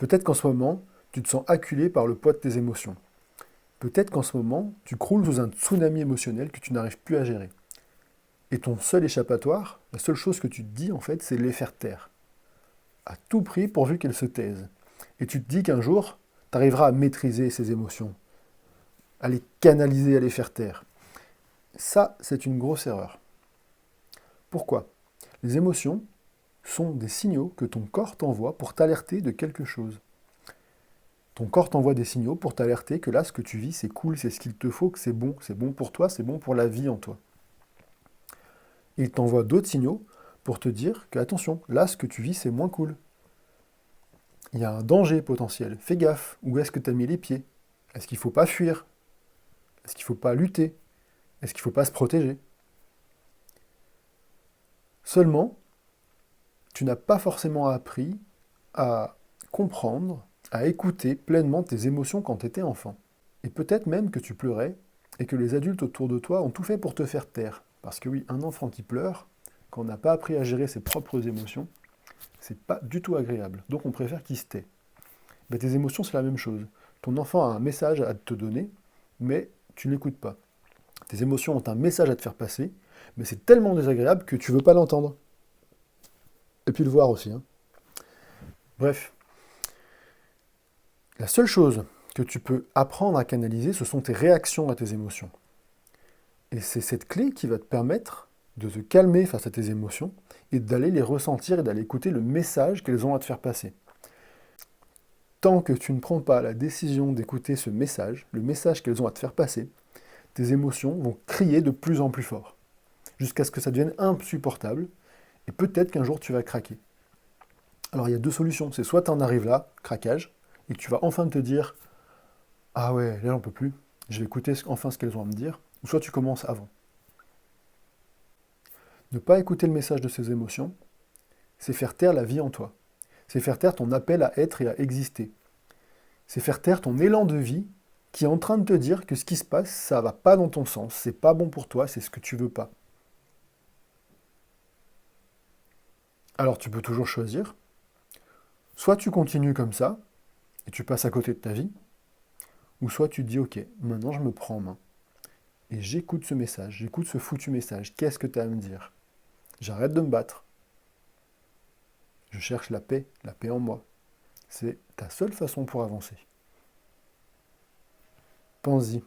Peut-être qu'en ce moment, tu te sens acculé par le poids de tes émotions. Peut-être qu'en ce moment, tu croules sous un tsunami émotionnel que tu n'arrives plus à gérer. Et ton seul échappatoire, la seule chose que tu te dis en fait, c'est les faire taire. À tout prix pourvu qu'elles se taisent. Et tu te dis qu'un jour, tu arriveras à maîtriser ces émotions, à les canaliser, à les faire taire. Ça, c'est une grosse erreur. Pourquoi? Les émotions sont des signaux que ton corps t'envoie pour t'alerter de quelque chose. Ton corps t'envoie des signaux pour t'alerter que là, ce que tu vis, c'est cool, c'est ce qu'il te faut, que c'est bon pour toi, c'est bon pour la vie en toi. Il t'envoie d'autres signaux pour te dire que, attention, là, ce que tu vis, c'est moins cool. Il y a un danger potentiel, fais gaffe, où est-ce que tu as mis les pieds? Est-ce qu'il ne faut pas fuir? Est-ce qu'il ne faut pas lutter? Est-ce qu'il ne faut pas se protéger? Seulement, tu n'as pas forcément appris à comprendre, à écouter pleinement tes émotions quand tu étais enfant. Et peut-être même que tu pleurais et que les adultes autour de toi ont tout fait pour te faire taire. Parce que oui, un enfant qui pleure, quand on n'a pas appris à gérer ses propres émotions, c'est pas du tout agréable. Donc on préfère qu'il se tait. Ben, tes émotions, c'est la même chose. Ton enfant a un message à te donner, mais tu ne l'écoutes pas. Tes émotions ont un message à te faire passer, mais c'est tellement désagréable que tu ne veux pas l'entendre. Et puis le voir aussi. Hein. Bref, la seule chose que tu peux apprendre à canaliser, ce sont tes réactions à tes émotions. Et c'est cette clé qui va te permettre de te calmer face à tes émotions et d'aller les ressentir et d'aller écouter le message qu'elles ont à te faire passer. Tant que tu ne prends pas la décision d'écouter ce message, le message qu'elles ont à te faire passer, tes émotions vont crier de plus en plus fort, jusqu'à ce que ça devienne insupportable, et peut-être qu'un jour tu vas craquer. Alors il y a deux solutions, c'est soit tu en arrives là, craquage, et que tu vas enfin te dire « Ah ouais, là j'en peux plus, je vais écouter enfin ce qu'elles ont à me dire », ou soit tu commences avant. Ne pas écouter le message de ces émotions, c'est faire taire la vie en toi. C'est faire taire ton appel à être et à exister. C'est faire taire ton élan de vie qui est en train de te dire que ce qui se passe, ça va pas dans ton sens, c'est pas bon pour toi, c'est ce que tu veux pas. Alors tu peux toujours choisir. Soit tu continues comme ça, et tu passes à côté de ta vie, ou soit tu te dis ok, maintenant je me prends en main. Et j'écoute ce message, j'écoute ce foutu message. Qu'est-ce que tu as à me dire? J'arrête de me battre. Je cherche la paix en moi. C'est ta seule façon pour avancer. Pense-y.